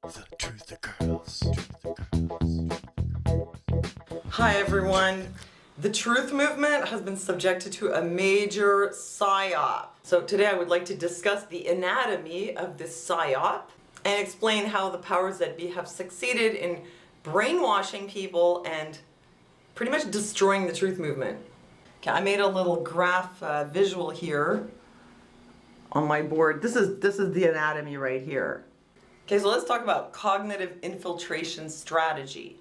The Truth Girls. Hi everyone. The truth movement has been subjected to a major PSYOP. So today I would like to discuss the anatomy of this PSYOP and explain how the powers that be have succeeded in brainwashing people and pretty much destroying the truth movement. Okay, I made a little graph visual here on my board. This is the anatomy right here. Okay, so let's talk about cognitive infiltration strategy.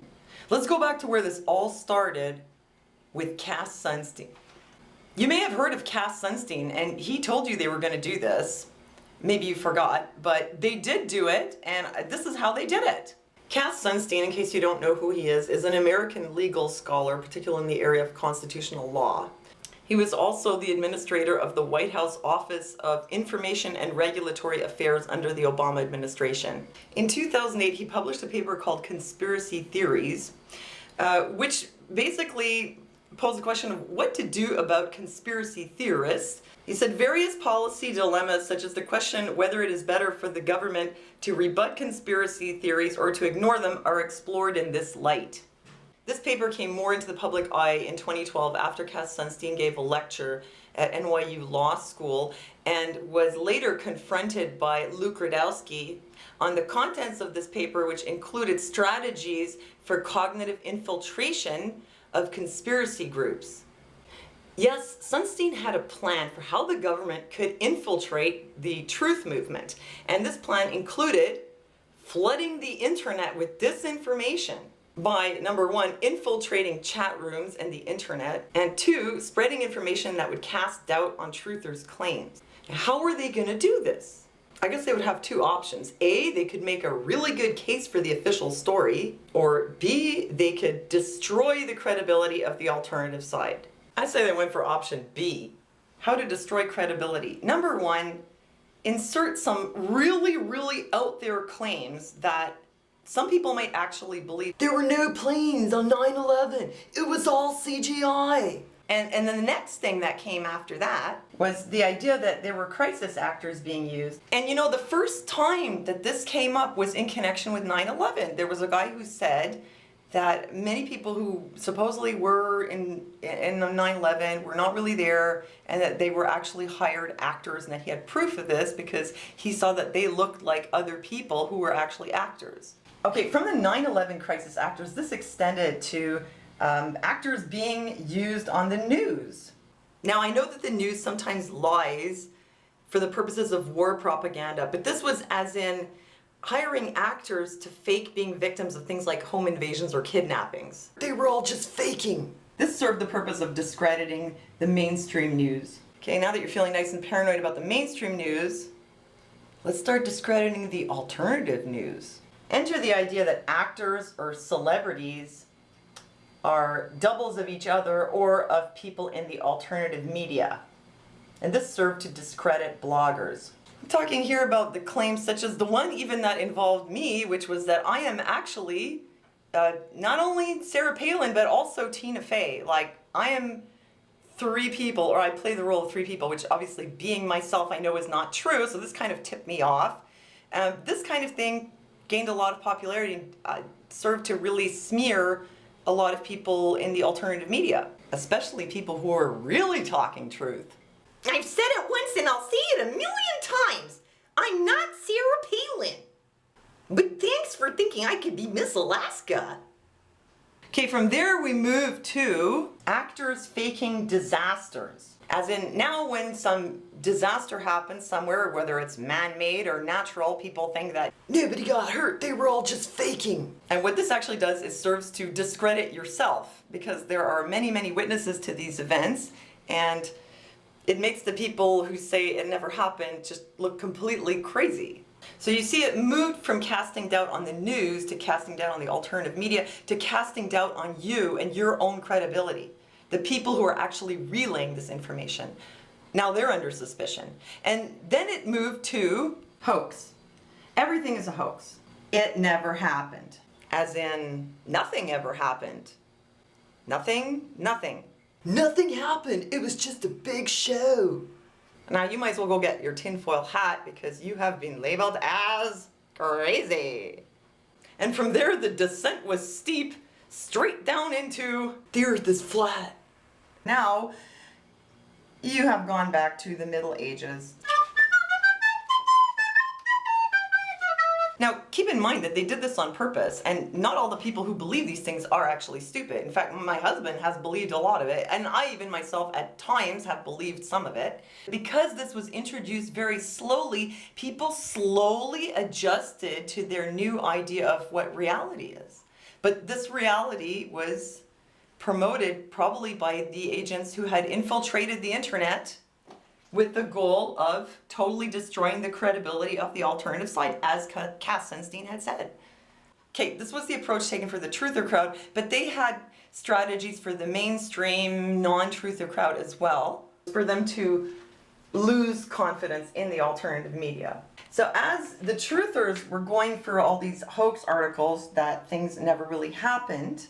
Let's go back to where this all started with Cass Sunstein. You may have heard of Cass Sunstein, and he told you they were going to do this. Maybe you forgot, but they did do it, and this is how they did it. Cass Sunstein, in case you don't know who he is an American legal scholar, particularly in the area of constitutional law. He was also the administrator of the White House Office of Information and Regulatory Affairs under the Obama administration. In 2008, he published a paper called Conspiracy Theories, which basically posed the question of what to do about conspiracy theorists. He said various policy dilemmas, such as the question whether it is better for the government to rebut conspiracy theories or to ignore them, are explored in this light. This paper came more into the public eye in 2012 after Cass Sunstein gave a lecture at NYU Law School and was later confronted by Luke Radowski on the contents of this paper, which included strategies for cognitive infiltration of conspiracy groups. Yes, Sunstein had a plan for how the government could infiltrate the truth movement, and this plan included flooding the internet with disinformation by, number one, infiltrating chat rooms and the internet, and two, spreading information that would cast doubt on truthers' claims. Now, how were they going to do this? I guess they would have two options. A, they could make a really good case for the official story, or B, they could destroy the credibility of the alternative side. I say they went for option B. How to destroy credibility. Number one, insert some really out there claims that some people might actually believe there were no planes on 9/11. It was all CGI. And then the next thing that came after that was the idea that there were crisis actors being used. And you know, the first time that this came up was in connection with 9/11. There was a guy who said that many people who supposedly were in the 9/11 were not really there, and that they were actually hired actors, and that he had proof of this because he saw that they looked like other people who were actually actors. Okay, from the 9/11 crisis actors, this extended to actors being used on the news. Now, I know that the news sometimes lies for the purposes of war propaganda, but this was as in hiring actors to fake being victims of things like home invasions or kidnappings. They were all just faking. This served the purpose of discrediting the mainstream news. Okay, now that you're feeling nice and paranoid about the mainstream news, let's start discrediting the alternative news. Enter the idea that actors or celebrities are doubles of each other or of people in the alternative media. And this served to discredit bloggers. I'm talking here about the claims such as the one even that involved me, which was that I am actually not only Sarah Palin, but also Tina Fey. Like, I am three people, or I play the role of three people, which obviously being myself I know is not true, so this kind of tipped me off. This kind of thing gained a lot of popularity and served to really smear a lot of people in the alternative media, especially people who are really talking truth. I've said it once and I'll say it a million times. I'm not Sarah Palin. But thanks for thinking I could be Miss Alaska. Okay, from there we move to actors faking disasters. As in, now when some disaster happens somewhere, whether it's man-made or natural, people think that nobody got hurt, they were all just faking. And what this actually does is serves to discredit yourself, because there are many witnesses to these events, and it makes the people who say it never happened just look completely crazy. So you see, it moved from casting doubt on the news to casting doubt on the alternative media to casting doubt on you and your own credibility. The people who are actually relaying this information. Now they're under suspicion. And then it moved to hoax. Everything is a hoax. It never happened. As in, nothing ever happened. Nothing. Nothing happened. It was just a big show. Now you might as well go get your tinfoil hat because you have been labeled as crazy. And from there, the descent was steep, straight down into the earth is flat. Now, you have gone back to the Middle Ages. Now, keep in mind that they did this on purpose, and not all the people who believe these things are actually stupid. In fact, my husband has believed a lot of it, and I even myself at times have believed some of it. Because this was introduced very slowly, people slowly adjusted to their new idea of what reality is. But this reality was promoted probably by the agents who had infiltrated the internet with the goal of totally destroying the credibility of the alternative side, as Cass Sunstein had said. Okay, this was the approach taken for the truther crowd, but they had strategies for the mainstream non-truther crowd as well, for them to lose confidence in the alternative media. So as the truthers were going through all these hoax articles that things never really happened,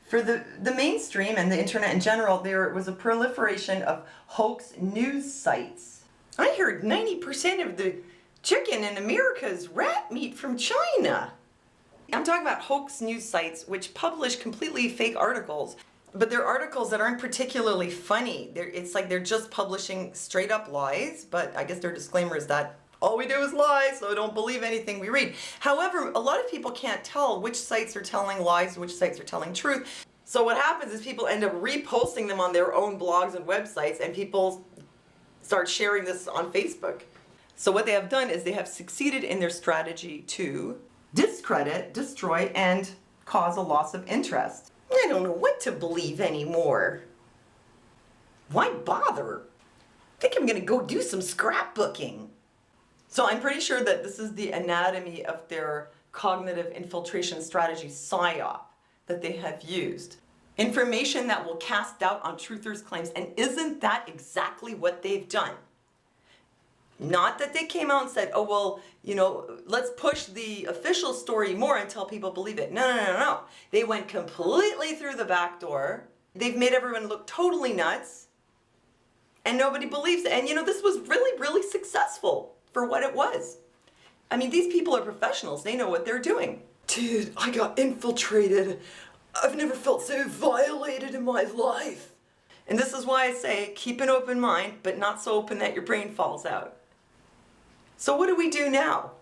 for the mainstream and the internet in general, there was a proliferation of hoax news sites. I heard 90% of the chicken in America is rat meat from China. I'm talking about hoax news sites which publish completely fake articles, but they're articles that aren't particularly funny. It's like they're just publishing straight up lies, but I guess their disclaimer is that all we do is lie, so don't believe anything we read. However, a lot of people can't tell which sites are telling lies, which sites are telling truth. So what happens is people end up reposting them on their own blogs and websites, and people start sharing this on Facebook. So what they have done is they have succeeded in their strategy to discredit, destroy, and cause a loss of interest. I don't know what to believe anymore. Why bother? I think I'm gonna go do some scrapbooking. So I'm pretty sure that this is the anatomy of their cognitive infiltration strategy, PSYOP, that they have used. Information that will cast doubt on truthers' claims, and isn't that exactly what they've done? Not that they came out and said, oh, well, you know, let's push the official story more until people believe it. No. They went completely through the back door. They've made everyone look totally nuts, and nobody believes it. And you know, this was really, really successful for what it was. I mean, these people are professionals. They know what they're doing. Dude, I got infiltrated. I've never felt so violated in my life. And this is why I say keep an open mind, but not so open that your brain falls out. So what do we do now?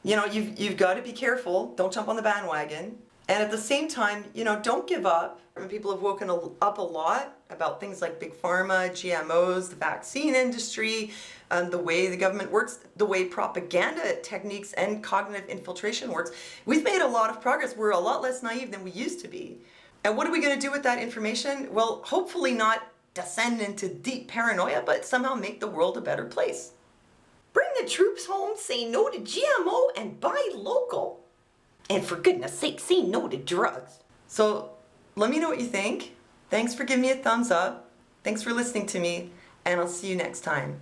You know, you've got to be careful. Don't jump on the bandwagon. And at the same time, you know, don't give up. People have woken up a lot about things like big pharma, GMOs, the vaccine industry, the way the government works, the way propaganda techniques and cognitive infiltration works. We've made a lot of progress. We're a lot less naive than we used to be. And what are we going to do with that information? Well, hopefully not descend into deep paranoia, but somehow make the world a better place. Bring the troops home, say no to GMO, and buy local. And for goodness sake, say no to drugs. So let me know what you think. Thanks for giving me a thumbs up. Thanks for listening to me, and I'll see you next time.